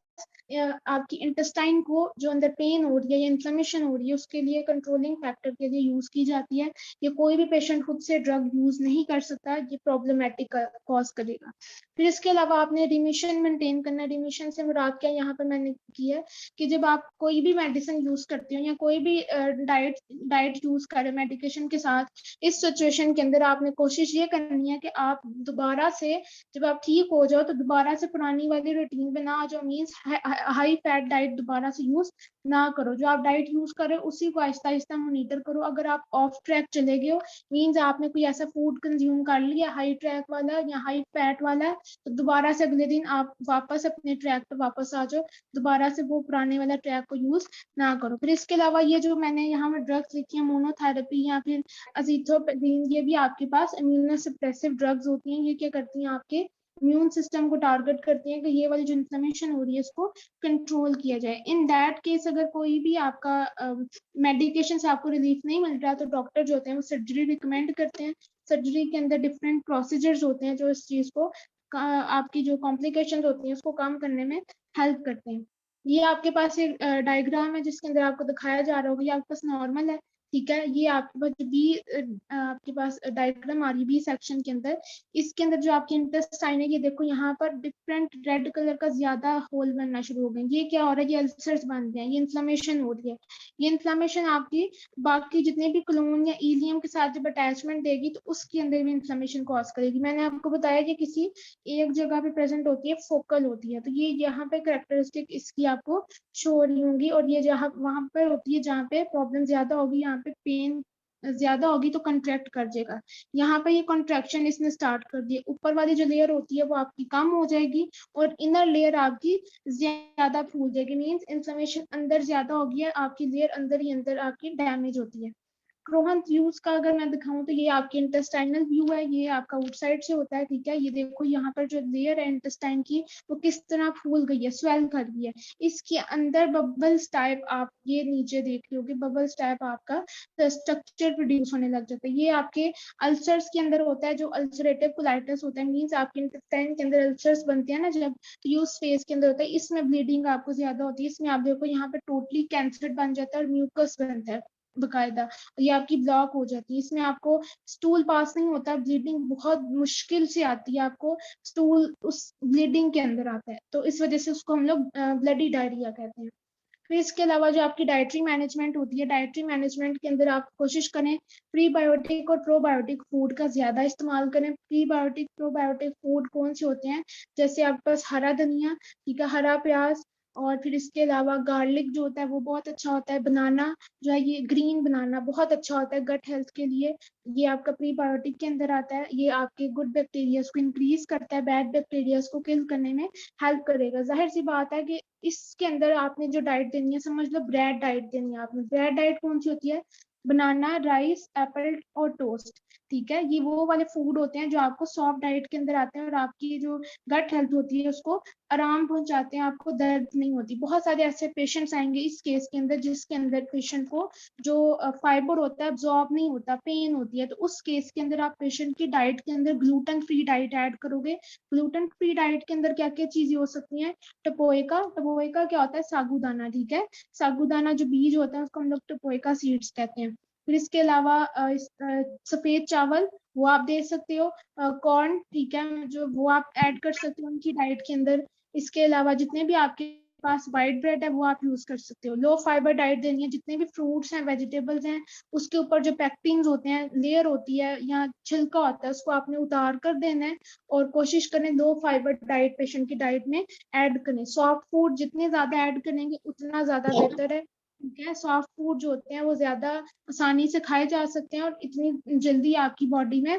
आपकी इंटेस्टाइन को जो अंदर पेन हो रही है या इन्फ्लेमेशन हो रही है उसके लिए कंट्रोलिंग फैक्टर के लिए यूज की जाती है। ये कोई भी पेशेंट खुद से ड्रग यूज नहीं कर सकता, ये प्रॉब्लमेटिक कॉज करेगा। फिर इसके अलावा आपने रिमिशन मेंटेन करना है। रिमिशन से मुराद क्या यहाँ पर मैंने की है कि जब आप कोई भी मेडिसिन यूज करते हो या कोई भी डाइट यूज करें मेडिकेशन के साथ, इस सिचुएशन के अंदर आपने कोशिश ये करनी है कि आप दोबारा से जब आप ठीक हो जाओ तो दोबारा से पुरानी वाली रूटीन पे ना आ जाओ। मीन्स हाई फैट डाइट दोबारा से यूज ना करो। जो आप डाइट यूज कर रहे हो उसी को आहिस्ता आहिस्ता मॉनिटर करो। अगर आप ऑफ ट्रैक चले गए हो, मीन्स आपने कोई ऐसा फूड कंज्यूम कर लिया हाई ट्रैक वाला या हाई फैट वाला, तो दोबारा से अगले दिन आप वापस अपने ट्रैक पे वापस आ जाओ, दोबारा से वो पुराने वाला ट्रैक को यूज ना करो। फिर इसके अलावा ये जो मैंने यहाँ में ड्रग्स लिखी है, मोनोथेरेपी या फिर अजीथ्रोमाइसिन, ये भी आपके पास इम्यूनोसप्रेसिव ड्रग्स होती हैं। ये क्या करती हैं, आपके इम्यून सिस्टम को टारगेट करती हैं कि ये वाली जो इन्फ्लेमेशन हो रही है इसको कंट्रोल किया जाए। इन दैट केस अगर कोई भी आपका मेडिकेशन से आपको रिलीफ नहीं मिल रहा, तो डॉक्टर जो होते हैं वो सर्जरी रिकमेंड करते हैं। सर्जरी के अंदर डिफरेंट प्रोसीजर्स होते हैं जो इस चीज को आपकी जो कॉम्प्लिकेशंस होती हैं उसको कम करने में हेल्प करते हैं। ये आपके पास एक डायग्राम है जिसके अंदर आपको दिखाया जा रहा होगा, ये आपके पास नॉर्मल है, ठीक है। ये आपके पास जो बी आपके पास डायग्राम आ रही है बी सेक्शन के अंदर, इसके अंदर जो आपकी इंटेस्टाइन है, ये देखो यहाँ पर डिफरेंट रेड कलर का ज्यादा होल बनना शुरू हो गए। ये क्या हो रहा है, ये अल्सर्स बन रहे हैं, ये इन्फ्लेमेशन हो रही है। ये इन्फ्लेमेशन आपकी बाकी जितने भी क्लोन या इलियम के साथ जब अटैचमेंट देगी तो उसके अंदर भी इन्फ्लेमेशन कॉज करेगी। मैंने आपको बताया कि किसी एक जगह पे प्रेजेंट होती है, फोकल होती है, तो ये यहाँ पे कैरेक्टरिस्टिक इसकी आपको शो हो रही होंगी। और ये जहाँ वहां पर होती है जहाँ पे प्रॉब्लम ज्यादा होगी, यहाँ पे पेन ज्यादा होगी तो कंट्रैक्ट कर जाएगा। यहाँ पे ये कॉन्ट्रैक्शन इसने स्टार्ट कर दिया, ऊपर वाली जो लेयर होती है वो आपकी कम हो जाएगी और इनर लेयर आपकी ज्यादा फूल जाएगी। मीन्स इन्फ्लेमेशन अंदर ज्यादा होगी, आपकी लेयर अंदर ही अंदर आपकी डैमेज होती है। क्रोहन व्यूज का अगर मैं दिखाऊं तो ये आपके इंटेस्टाइनल व्यू है, ये आपका आउटसाइड से होता है, ठीक है। ये देखो यहाँ पर जो लेयर है इंटेस्टाइन की वो किस तरह फूल गई है, स्वेल कर गई है। इसके अंदर बबल्स टाइप आप ये नीचे देख रहे होगे, बबल्स टाइप आपका स्ट्रक्चर प्रोड्यूस होने लग जाता है। ये आपके अल्सर्स के अंदर होता है, जो अल्सरेटिव कोलाइटिस होता है, मीन्स आपके इंटेस्टाइन के अंदर अल्सर्स बनते हैं ना जब, तो ये उस फेज के अंदर होता है। इसमें ब्लीडिंग आपको ज्यादा होती है, इसमें आप देखो यहाँ पे टोटली कैंसर बन जाता है और म्यूकस बनता है बकायदा, ये आपकी ब्लॉक हो जाती है। इसमें आपको स्टूल पास नहीं होता, ब्लीडिंग बहुत मुश्किल से आती है, आपको स्टूल उस ब्लीडिंग के अंदर आता है, तो इस वजह से उसको हम लोग ब्लडी डायरिया कहते हैं। फिर इसके अलावा जो आपकी डाइटरी मैनेजमेंट होती है, डाइटरी मैनेजमेंट के अंदर आप कोशिश करें प्रीबायोटिक और प्रोबायोटिक फूड का ज्यादा इस्तेमाल करें। प्रीबायोटिक प्रोबायोटिक फूड कौन से होते हैं, जैसे आपके पास हरा धनिया, ठीक है, हरा प्याज, और फिर इसके अलावा गार्लिक जो होता है वो बहुत अच्छा होता है। बनाना जो है, ये ग्रीन बनाना बहुत अच्छा होता है गट हेल्थ के लिए, ये आपका प्रीबायोटिक के अंदर आता है। ये आपके गुड बैक्टीरिया को इंक्रीज करता है, बैड बैक्टीरिया को किल करने में हेल्प करेगा। जाहिर सी बात है कि इसके अंदर आपने जो डाइट देनी है, समझ लो ब्रेड डाइट देनी है आपने। ब्रेड डाइट कौन सी होती है, बनाना, राइस, एप्पल और टोस्ट, ठीक है। ये वो वाले फूड होते हैं जो आपको सॉफ्ट डाइट के अंदर आते हैं और आपकी जो गट हेल्थ होती है उसको आराम पहुंचाते हैं, आपको दर्द नहीं होती। बहुत सारे ऐसे पेशेंट्स आएंगे इस केस के अंदर जिसके अंदर पेशेंट को जो फाइबर होता है अब्जॉर्ब नहीं होता, पेन होती है, तो उस केस के अंदर आप पेशेंट की डाइट के अंदर ग्लूटेन फ्री डाइट ऐड करोगे। ग्लूटेन फ्री डाइट के अंदर क्या क्या चीजें हो सकती हैं, टपोएका, टपोएका क्या होता है, सागुदाना, ठीक है। सागुदाना जो बीज होता है उसको हम लोग टपोएका सीड्स कहते हैं। फिर इसके अलावा सफेद चावल वो आप दे सकते हो, कॉर्न, ठीक है, जो वो आप ऐड कर सकते हो उनकी डाइट के अंदर। इसके अलावा जितने भी आपके पास वाइट ब्रेड है वो आप यूज कर सकते हो। लो फाइबर डाइट देनी है, जितने भी फ्रूट्स हैं, वेजिटेबल्स हैं, उसके ऊपर जो पैक्टिन्स होते हैं, लेयर होती है या छिलका होता है, उसको आपने उतार कर देना है और कोशिश करें लो फाइबर डाइट पेशेंट की डाइट में ऐड करें। सॉफ्ट फूड जितने ज्यादा ऐड करेंगे उतना ज्यादा बेहतर है, ठीक है। सॉफ्ट फूड जो होते हैं वो ज्यादा आसानी से खाए जा सकते हैं और इतनी जल्दी आपकी बॉडी में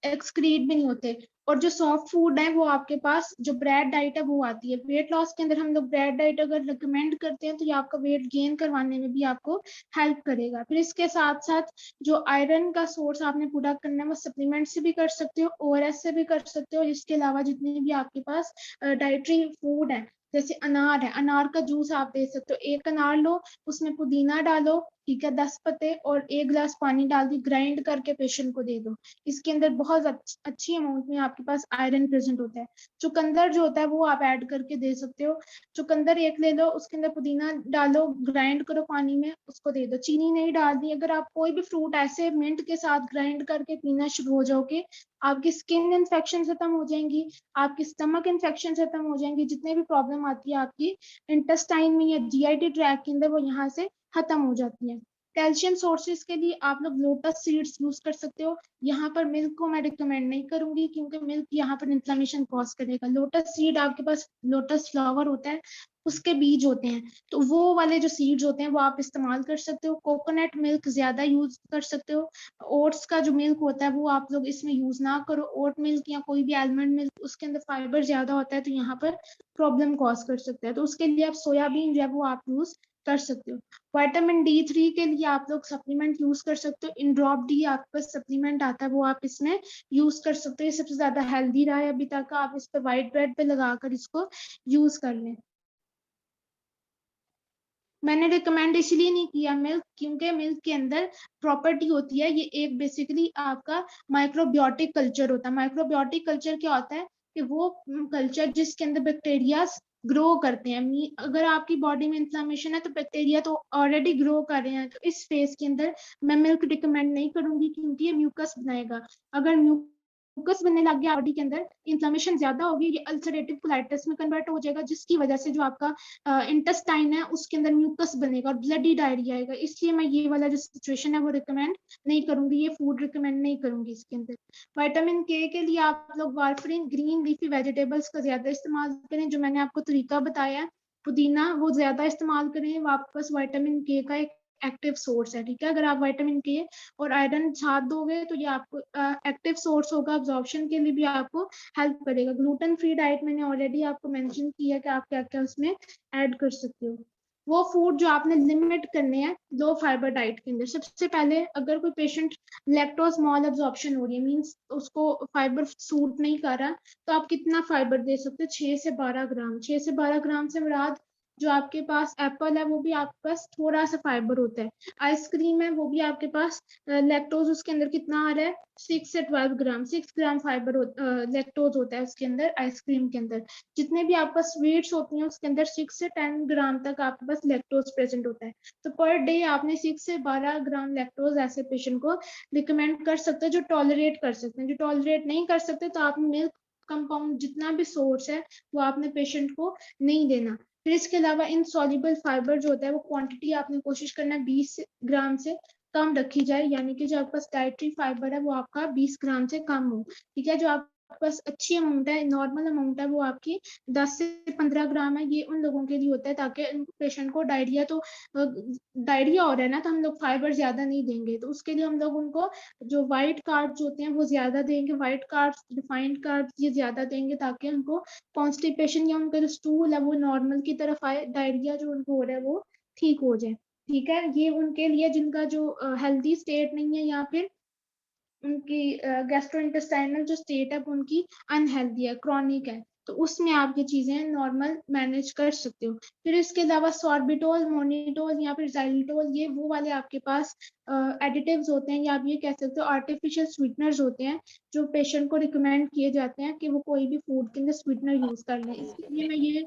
एक्सक्रीट भी नहीं होते। और जो सॉफ्ट फूड है वो आपके पास जो ब्रेड डाइट है वो आती है। वेट लॉस के अंदर हम लोग ब्रेड डाइट अगर रिकमेंड करते हैं तो ये आपका वेट गेन करवाने में भी आपको हेल्प करेगा। फिर इसके साथ साथ जो आयरन का सोर्स आपने पूरा करना है वो सप्लीमेंट से भी कर सकते हो, ओआरएस से भी कर सकते हो। इसके अलावा जितने भी आपके पास डाइटरी फूड है, जैसे अनार है, अनार का जूस आप दे सकते हो। एक अनार लो, उसमें पुदीना डालो, ठीक है, 10 पत्ते और 1 गिलास पानी डाल दी, ग्राइंड करके पेशेंट को दे दो। इसके अंदर बहुत अच्छी अमाउंट में आपके पास आयरन प्रेजेंट होता है। चुकंदर जो होता है वो आप ऐड करके दे सकते हो। चुकंदर एक ले लो, उसके अंदर पुदीना डालो, ग्राइंड करो पानी में, उसको दे दो। चीनी नहीं डालनी। अगर आप कोई भी फ्रूट ऐसे मिंट के साथ ग्राइंड करके पीना शुरू हो जाओगे, आपकी स्किन इन्फेक्शन खत्म हो जाएंगी, आपकी स्टमक इन्फेक्शन खत्म हो जाएंगी, जितने भी प्रॉब्लम आती है आपकी इंटेस्टाइन में या जीआईटी ट्रैक के अंदर वो यहाँ से खत्म हो जाती है। कैल्शियम सोर्सेज के लिए आप लोग लोटस सीड्स यूज कर सकते हो। यहाँ पर मिल्क को मैं रिकमेंड नहीं करूंगी क्योंकि मिल्क यहाँ पर इन्फ्लेमेशन कॉज करेगा। लोटस सीड आपके पास लोटस फ्लावर होता है, उसके बीज होते हैं, तो वो वाले जो सीड्स होते हैं वो आप इस्तेमाल कर सकते हो। कोकोनट मिल्क ज्यादा यूज कर सकते हो। ओट्स का जो मिल्क होता है वो आप लोग इसमें यूज ना करो। ओट मिल्क या कोई भी आलमंड मिल्क, उसके अंदर फाइबर ज्यादा होता है तो यहाँ पर प्रॉब्लम कॉज कर सकता है। तो उसके लिए आप सोयाबीन जो है वो आप यूज कर सकते हो। विटामिन D3 के लिए आप लोग सप्लीमेंट यूज कर सकते हो। इंड्रॉप डी आपके पास सप्लीमेंट आता है, वो आप इसमें यूज कर सकते हो। ये सबसे ज्यादा हेल्दी रहा है अभी तक। आप इस पे व्हाइट ब्रेड पे लगाकर इसको यूज कर लें। मैंने रिकमेंड इसलिए नहीं किया मिल्क क्योंकि मिल्क के अंदर प्रॉपर्टी होती है, ये एक बेसिकली आपका माइक्रोबियोटिक कल्चर होता है। माइक्रोबियोटिक कल्चर क्या होता है कि वो कल्चर जिसके अंदर बैक्टीरिया ग्रो करते हैं। अगर आपकी बॉडी में इन्फ्लेमेशन है तो बैक्टीरिया तो ऑलरेडी ग्रो कर रहे हैं, तो इस फेज के अंदर मैं मिल्क रिकमेंड नहीं करूंगी क्योंकि ये म्यूकस बनाएगा। अगर म्यूकस बनने लग गया बॉडी के अंदर, इन्फ्लेमेशन ज्यादा होगी, ये अल्सरेटिव कोलाइटिस में कन्वर्ट हो जाएगा, जिसकी वजह से जो आपका इंटेस्टाइन है उसके अंदर म्यूकस बनेगा और ब्लडी डायरिया आएगा। इसलिए मैं ये वाला जो सिचुएशन है वो रिकमेंड नहीं करूंगी, ये फूड रिकमेंड नहीं करूंगी इसके अंदर। विटामिन के लिए आप लोग वारफरिन, ग्रीन लीफी वेजिटेबल्स का ज्यादा इस्तेमाल करें, जो मैंने आपको तरीका बताया। पुदीना वो ज्यादा इस्तेमाल करें, वो आपके पास विटामिन के का एक एक्टिव सोर्स है। ठीक है, अगर आप विटामिन के और आयरन साथ दोगे तो ये आपको एक्टिव सोर्स होगा, अब्जॉर्प्शन के लिए भी आपको हेल्प करेगा। ग्लूटेन फ्री डाइट मैंने ऑलरेडी आपको मेंशन किया कि आप क्या क्या उसमें ऐड कर सकते हो। वो फूड जो आपने लिमिट करने हैं लो फाइबर डाइट के अंदर। सबसे पहले अगर कोई पेशेंट लैक्टोज मॉल एब्जॉर्प्शन हो रही है, मींस उसको फाइबर सूट नहीं कर रहा, तो आप कितना फाइबर दे सकते हो? 6 से 12 ग्राम। 6 से 12 ग्राम से मुराद जो आपके पास एप्पल है वो भी आपके पास थोड़ा सा फाइबर होता है। आइसक्रीम है वो भी आपके पास लैक्टोज उसके अंदर कितना आ रहा है? 6 से 12 ग्राम। 6 ग्राम फाइबर लैक्टोज होता है उसके अंदर, आइसक्रीम के अंदर। जितने भी आपका स्वीट्स होती हैं उसके अंदर 6 से 10 ग्राम तक आपके पास लैक्टोज प्रेजेंट होता है। तो पर डे आपने 6 से 12 ग्राम लैक्टोज ऐसे पेशेंट को रिकमेंड कर सकते हैं जो टॉलरेट कर सकते हैं। जो टॉलरेट नहीं कर सकते तो आप मिल्क कंपाउंड जितना भी सोर्स है वो आपने पेशेंट को नहीं देना। फिर इसके अलावा इनसॉल्युबल फाइबर जो होता है वो क्वांटिटी आपने कोशिश करना है 20 ग्राम से कम रखी जाए, यानी कि जो आपका डाइटरी फाइबर है वो आपका 20 ग्राम से कम हो। ठीक है, जो आपके पास अच्छी अमाउंट है, नॉर्मल अमाउंट है, वो आपकी 10 से 15 ग्राम है। ये उन लोगों के लिए होता है ताकि पेशेंट को डायरिया हो रहा है ना, तो हम लोग फाइबर ज्यादा नहीं देंगे, तो उसके लिए हम लोग उनको जो व्हाइट कार्ब्स होते हैं वो ज्यादा देंगे। व्हाइट कार्ब्स, रिफाइंड कार्ब्स ये ज्यादा देंगे ताकि उनको कॉन्स्टिपेशन या उनका जो स्टूल है वो नॉर्मल की तरफ आए, डायरिया जो उनको हो रहा है वो ठीक हो जाए। ठीक है, ये उनके लिए जिनका जो हेल्दी स्टेट नहीं है या फिर उनकी गैस्ट्रोइंटेस्टाइनल जो स्टेट है वो उनकी अनहेल्दी है, क्रॉनिक है, तो उसमें आप ये चीजें नॉर्मल मैनेज कर सकते हो। फिर इसके अलावा सॉर्बिटोल, मोनिटोल या फिर जाइलिटोल, ये वो वाले आपके पास एडिटिव्स होते हैं या आप ये कह सकते हो आर्टिफिशियल स्वीटनर्स होते हैं जो पेशेंट को रिकमेंड किए जाते हैं कि वो कोई भी फूड के अंदर स्वीटनर यूज कर लें। इसलिए मैं ये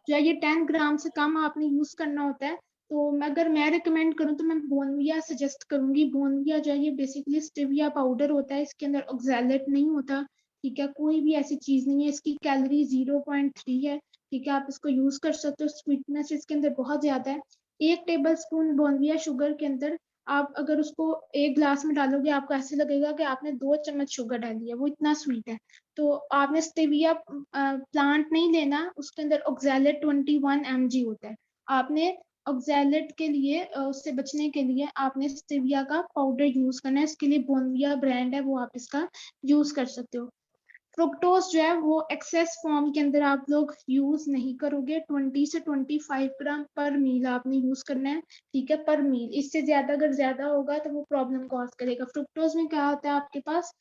जो है ये 10 ग्राम से कम आपने यूज करना होता है। तो अगर मैं रिकमेंड करूँ तो मैं बोनविया सजेस्ट करूंगी। बोनविया जो है ये बेसिकली स्टिविया पाउडर होता है, इसके अंदर ऑक्सैलेट नहीं होता। ठीक है, कोई भी ऐसी चीज नहीं है, इसकी कैलोरी 0.3 है। ठीक है, आप इसको यूज कर सकते हो। स्वीटनेस इसके अंदर बहुत ज्यादा है। 1 टेबल स्पून बोनविया शुगर के अंदर आप अगर उसको एक ग्लास में डालोगे आपको ऐसे लगेगा कि आपने 2 चम्मच शुगर डाली है, वो इतना स्वीट है। तो आपने स्टेविया प्लांट नहीं लेना, उसके अंदर ऑक्सैलेट 21 mg होता है। आपने ऑक्सैलेट के लिए उससे बचने के लिए आपने स्टेविया का पाउडर यूज करना है। इसके लिए बोनविया ब्रांड है वो आप इसका यूज कर सकते हो। फ्रुक्टोज जो है वो एक्सेस फॉर्म के अंदर आप लोग यूज नहीं करोगे। 20 से 25 ग्राम पर मील आपने यूज करना है। ठीक है, पर मील। इससे ज्यादा अगर ज्यादा होगा तो वो प्रॉब्लम कॉज करेगा। फ्रुक्टोज में क्या होता है आपके पास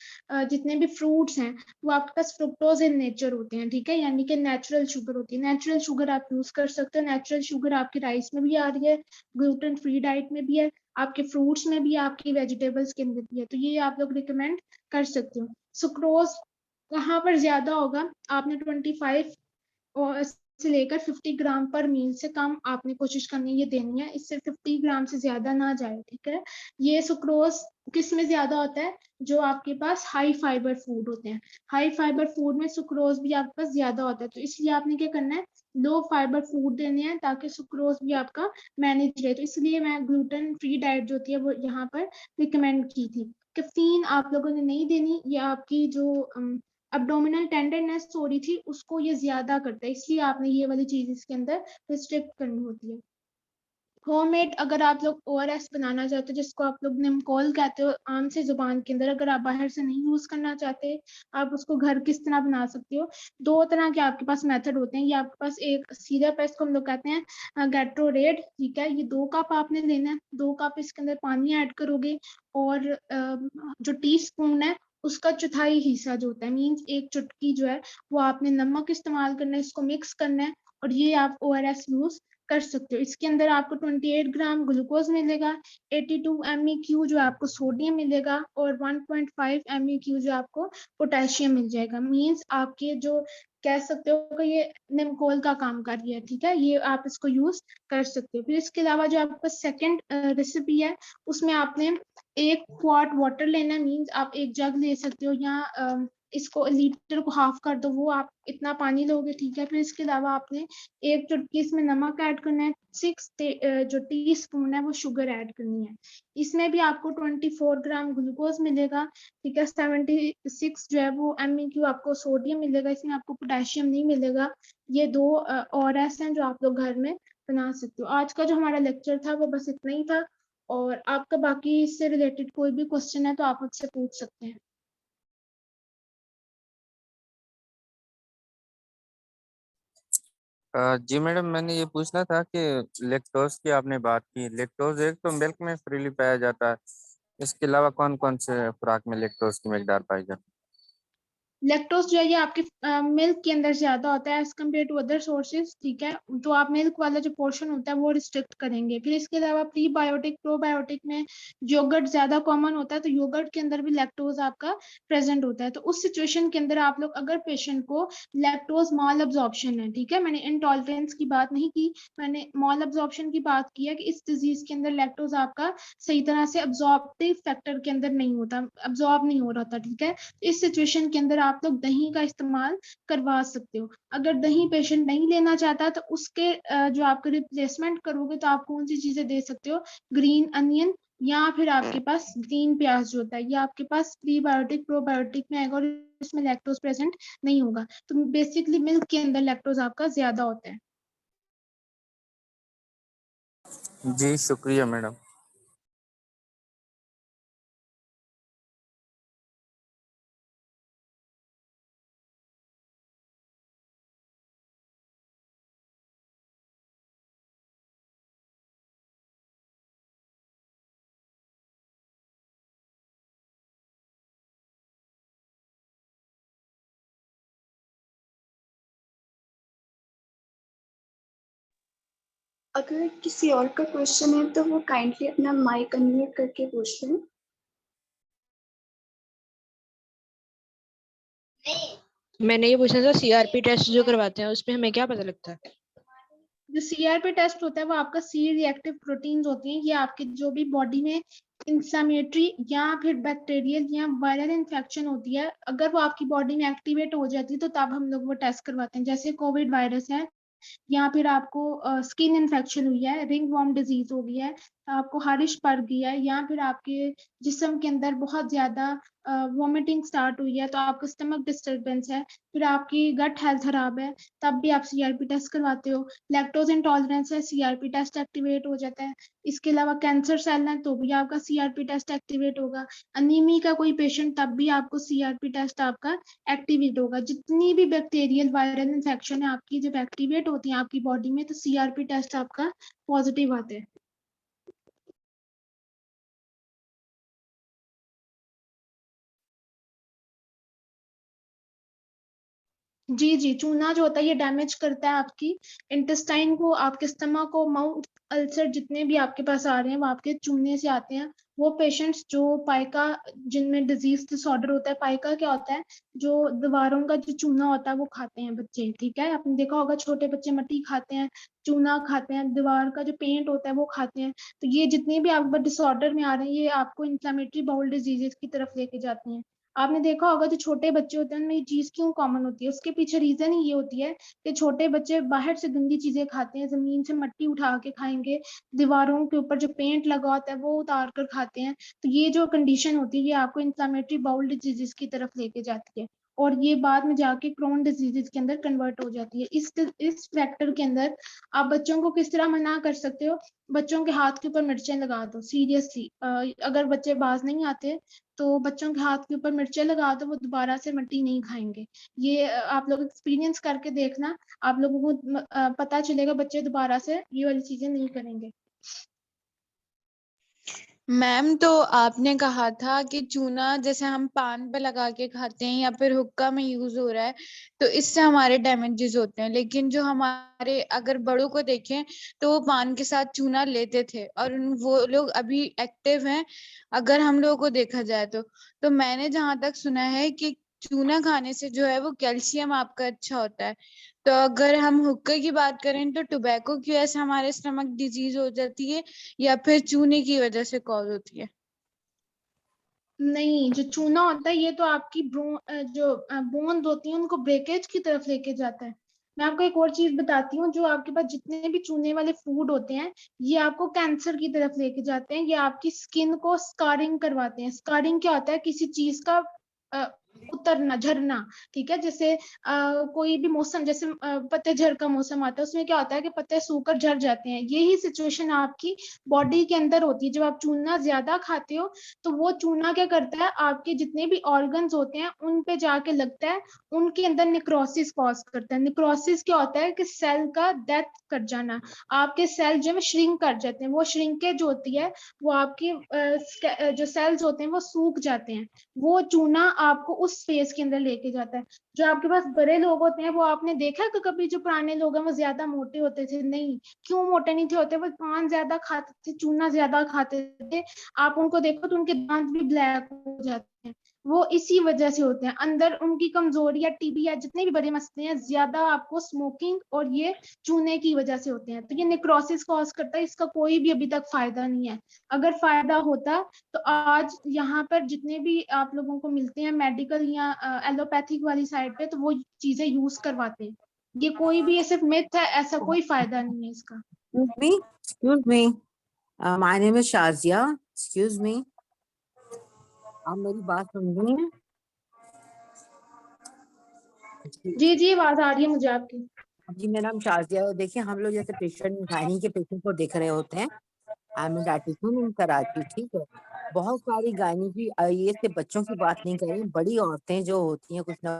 जितने भी फ्रूट्स हैं वो आपके पास फ्रुक्टोज इन नेचर होते हैं। ठीक है, यानी कि नेचुरल शुगर होती है। नेचुरल शुगर आप यूज कर सकते हो। नेचुरल शुगर आपकी राइस में भी आ रही है, ग्लूटेन फ्री डाइट में भी है, आपके फ्रूट्स में भी है, आपकी वेजिटेबल्स के अंदर भी है, तो ये आप लोग रिकमेंड कर सकते हो। सुक्रोज कहाँ पर ज्यादा होगा? आपने 25 और से लेकर 50 ग्राम पर मील से कम आपने कोशिश करनी है ये देनी है, इससे 50 ग्राम से ज्यादा ना जाए, ठीक है। ये सुक्रोज किस में ज्यादा होता है, जो आपके पास हाई फाइबर फूड होते हैं। हाई फाइबर फूड में सुक्रोज भी आपके पास ज्यादा होता है, तो इसलिए आपने क्या करना है, लो फाइबर फूड देने हैं ताकि सुक्रोज भी आपका मैनेज रहे। तो इसलिए मैं ग्लूटेन फ्री डाइट जो होती है वो यहाँ पर रिकमेंड की थी। कैफीन आप लोगों ने नहीं देनी, ये आपकी जो अब्डोमिनल टेंडरनेस हो रही थी उसको ये ज्यादा करता है, इसलिए आपने ये वाली चीज इसके अंदर रिस्ट्रिक्ट करनी होती है। होममेड अगर आप लोग ओआरएस बनाना चाहते हो, जिसको आप लोग निमकोल कहते हो आम से जुबान के अंदर, अगर आप बाहर से नहीं यूज करना चाहते, आप उसको घर किस तरह बना सकते हो। दो तरह के आपके पास मेथड होते हैं। ये आपके पास एक सिरप है, इसको हम लोग कहते हैं गैट्रोरेड, ठीक है। ये 2 कप आपने लेना है, 2 कप इसके अंदर पानी ऐड करोगे, और जो टी स्पून है उसका चौथाई हिस्सा जो होता है, मीन्स एक चुटकी जो है वो आपने नमक इस्तेमाल करना है, इसको मिक्स करना है, और ये आप ओआरएस यूज कर सकते हो। इसके अंदर आपको 28 ग्राम ग्लूकोज मिलेगा, 82 MEQ जो आपको सोडियम मिलेगा, और 1.5 MEQ जो आपको पोटेशियम मिल जाएगा। मींस आपके जो कह सकते हो कि ये निमकोल का काम कर रही है, ठीक है। ये आप इसको यूज कर सकते हो। फिर इसके अलावा जो आपका सेकंड रेसिपी है, उसमें आपने 1 क्वार्ट वाटर लेना है, मींस आप एक जग ले सकते हो, या इसको लीटर को हाफ कर दो, वो आप इतना पानी लोगे, ठीक है। फिर इसके अलावा आपने एक चुटकी इसमें नमक ऐड करना है, 6 जो टी स्पून है वो शुगर ऐड करनी है। इसमें भी आपको 24 ग्राम ग्लूकोज मिलेगा, ठीक है। 76 जो है वो MEQ आपको सोडियम मिलेगा, इसमें आपको पोटेशियम नहीं मिलेगा। ये 2 ORS हैं जो आप लोग घर में बना सकते हो। आज का जो हमारा लेक्चर था वो बस इतना ही था, और आपका बाकी इससे रिलेटेड कोई भी क्वेश्चन है तो आप मुझसे पूछ सकते हैं। जी मैडम, मैंने ये पूछना था कि लेक्टोज की आपने बात की। लेक्टोज एक तो मिल्क में फ्रीली पाया जाता है, इसके अलावा कौन कौन से खुराक में लेक्टोज की मिकदार पाई जाती है? लैक्टोज जो है ये आपके मिल्क के अंदर ज्यादा होता है as compared to other sources, ठीक है। तो आप मिल्क वाला जो पोर्शन होता है वो रिस्ट्रिक्ट करेंगे। फिर इसके अलावा प्रीबायोटिक प्रोबायोटिक में योगर्ट ज्यादा कॉमन होता है, तो योगर्ट के अंदर भी लैक्टोज आपका प्रेजेंट होता है। तो उस सिचुएशन के अंदर आप लोग, अगर पेशेंट को लैक्टोज माल अब्जॉर्प्शन है, ठीक है, मैंने इंटॉलरेंस की बात नहीं की, मैंने माल अब्जॉर्प्शन की बात की है कि इस डिजीज के अंदर लैक्टोज आपका सही तरह से अब्जॉर्प्टिव फैक्टर के अंदर नहीं होता, अब्जॉर्ब नहीं हो रहा था, ठीक है। इस सिचुएशन के अंदर आप लोग दही का इस्तेमाल करवा सकते हो। अगर दही पेशेंट नहीं लेना चाहता तो उसके जो आपके रिप्लेसमेंट करोगे तो आप कौन सी चीजें दे सकते हो, ग्रीन अनियन, या फिर आपके पास ग्रीन प्याज जो होता है, ये आपके पास प्रीबायोटिक प्रोबायोटिक में आएगा, और इसमें लैक्टोज प्रेजेंट नहीं होगा। तो बेसिकली मिल्क के अंदर लैक्टोज आपका ज्यादा होता है। जी शुक्रिया मैडम। अगर किसी और का क्वेश्चन है तो वो काइंडली अपना माइक अनम्यूट करके पूछ लें। मैंने ये पूछना था, सीआरपी टेस्ट जो करवाते हैं उसमें हमें क्या पता लगता है? जो सीआरपी टेस्ट होता है वो आपका सी रिएक्टिव प्रोटीन्स होती हैं, ये आपके जो भी बॉडी में इंफ्लेमेटरी या फिर बैक्टीरियल या वायरल इन्फेक्शन होती है, अगर वो आपकी बॉडी में एक्टिवेट हो जाती है तो तब हम लोग वो टेस्ट करवाते हैं। जैसे कोविड वायरस है, या फिर आपको स्किन इन्फेक्शन हुई है, रिंग वॉर्म डिजीज हो गई है, आपको हारिश पड़ गई है, या फिर आपके जिस्म के अंदर बहुत ज्यादा वॉमिटिंग स्टार्ट हुई है, तो आपका स्टमक डिस्टर्बेंस है, फिर आपकी गट हेल्थ खराब है, तब भी आप सीआरपी टेस्ट करवाते हो। लैक्टोज इंटॉलरेंस है, सीआरपी टेस्ट एक्टिवेट हो जाता है। इसके अलावा कैंसर सेल है तो भी आपका सीआरपी टेस्ट एक्टिवेट होगा। अनीमी का कोई पेशेंट, तब भी आपको सीआरपी टेस्ट आपका एक्टिवेट होगा। जितनी भी बैक्टीरियल वायरल इन्फेक्शन है आपकी जब एक्टिवेट होती है आपकी बॉडी में, तो सीआरपी टेस्ट आपका पॉजिटिव आता है। जी जी, चूना जो होता है ये डैमेज करता है आपकी इंटेस्टाइन को, आपके स्टमक को, माउथ अल्सर जितने भी आपके पास आ रहे हैं वो आपके चूने से आते हैं। वो पेशेंट्स जो पाइका, जिनमें डिजीज डिसऑर्डर होता है, पाइका क्या होता है, जो दीवारों का जो चूना होता है वो खाते हैं बच्चे, ठीक है। आपने देखा होगा छोटे बच्चे मट्टी खाते हैं, चूना खाते हैं, दीवार का जो पेंट होता है वो खाते हैं। तो ये जितने भी आपको डिसऑर्डर में आ रहे हैं ये आपको इन्फ्लेमेटरी बाउल डिजीजेस की तरफ लेके जाते हैं। आपने देखा होगा जो छोटे बच्चे होते हैं उनमें ये चीज क्यों कॉमन होती है, उसके पीछे रीजन ही ये होती है कि छोटे बच्चे बाहर से गंदी चीजें खाते हैं, जमीन से मट्टी उठा के खाएंगे, दीवारों के ऊपर जो पेंट लगा होता है वो उतार कर खाते हैं। तो ये जो कंडीशन होती है ये आपको इन्फ्लेमेटरी बाउल डिजीजेस की तरफ लेके जाती है, और ये बाद में जाके क्रोन डिजीजेस के अंदर कन्वर्ट हो जाती है। इस फैक्टर के अंदर आप बच्चों को किस तरह मना कर सकते हो, बच्चों के हाथ के ऊपर मिर्चें लगा दो सीरियसली। अगर बच्चे बाज नहीं आते तो बच्चों के हाथ के ऊपर मिर्चें लगा दो, वो दोबारा से मट्टी नहीं खाएंगे। ये आप लोग एक्सपीरियंस करके देखना, आप लोगों को पता चलेगा बच्चे दोबारा से ये वाली चीजें नहीं करेंगे। मैम तो आपने कहा था कि चूना जैसे हम पान पे लगा के खाते हैं या फिर हुक्का में यूज हो रहा है तो इससे हमारे डैमेजेस होते हैं, लेकिन जो हमारे अगर बड़ों को देखें तो वो पान के साथ चूना लेते थे और वो लोग अभी एक्टिव हैं अगर हम लोगों को देखा जाए तो मैंने जहां तक सुना है कि चूना खाने से जो है वो कैल्शियम आपका अच्छा होता है। तो अगर हम हुक्के की बात करें तो टोबैको की वजह से हमारे स्टमक डिजीज हो जाती है या फिर चूने की वजह से कॉज होती है? नहीं, जो चूना होता है ये तो आपकी बोन्स होती हैं उनको ब्रेकेज की तरफ लेके जाता है। मैं आपको एक और चीज बताती हूँ, जो आपके पास जितने भी चूने वाले फूड होते हैं ये आपको कैंसर की तरफ लेके जाते हैं, ये आपकी स्किन को स्कारिंग करवाते हैं। स्कारिंग क्या होता है, किसी चीज का अ, उतरना, झरना, ठीक है। जैसे कोई भी मौसम, जैसे पत्तेझड़ का मौसम आता है उसमें क्या होता है कि पत्ते सूखकर झड़ जाते हैं, यही सिचुएशन आपकी बॉडी के अंदर होती है। जब आप चूना ज्यादा खाते हो तो वो चूना क्या करता है, आपके जितने भी ऑर्गन्स होते हैं उन पे जाके लगता है, उनके अंदर निक्रोसिस कॉज करता है। निक्रोसिस क्या होता है कि सेल का डेथ कर जाना, आपके सेल जो है श्रिंक कर जाते हैं। वो श्रिंकेज होती है, वो आपके जो सेल्स होते हैं वो सूख जाते हैं। वो चूना आपको उस फेज के अंदर लेके जाता है। जो आपके पास बड़े लोग होते हैं वो आपने देखा कि कभी जो पुराने लोग हैं वो ज्यादा मोटे होते थे? नहीं, क्यों मोटे नहीं थे होते? वो पान ज्यादा खाते थे, चूना ज्यादा खाते थे। आप उनको देखो तो उनके दांत भी ब्लैक हो जाते हैं, वो इसी वजह से होते हैं। अंदर उनकी कमजोरी या टीबी या जितने भी बड़े मसले हैं ज्यादा आपको स्मोकिंग और ये चूने की वजह से होते हैं। तो ये नेक्रोसिस कॉज करता है, इसका कोई भी अभी तक फायदा नहीं है। अगर फायदा होता तो आज यहाँ पर जितने भी आप लोगों को मिलते हैं मेडिकल या एलोपैथिक वाली साइड पे, तो वो चीजें यूज करवाते हैं। ये कोई भी सिर्फ मिथ है, ऐसा कोई फायदा नहीं है इसका। Excuse me. My name is Shazia. Excuse me. आप मेरी बात सुन रही हैं? जी जी, आवाज आ रही है मुझे आपकी। जी, मेरा नाम शाजिया है। देखिए, हम लोग जैसे पेशेंट, गायनी के पेशेंट को देख रहे होते हैं। आई एम डायटीशियन इन कराची, ठीक है। बहुत सारी गायनी की, ये से बच्चों की बात नहीं कर रही, बड़ी औरतें जो होती हैं कुछ ना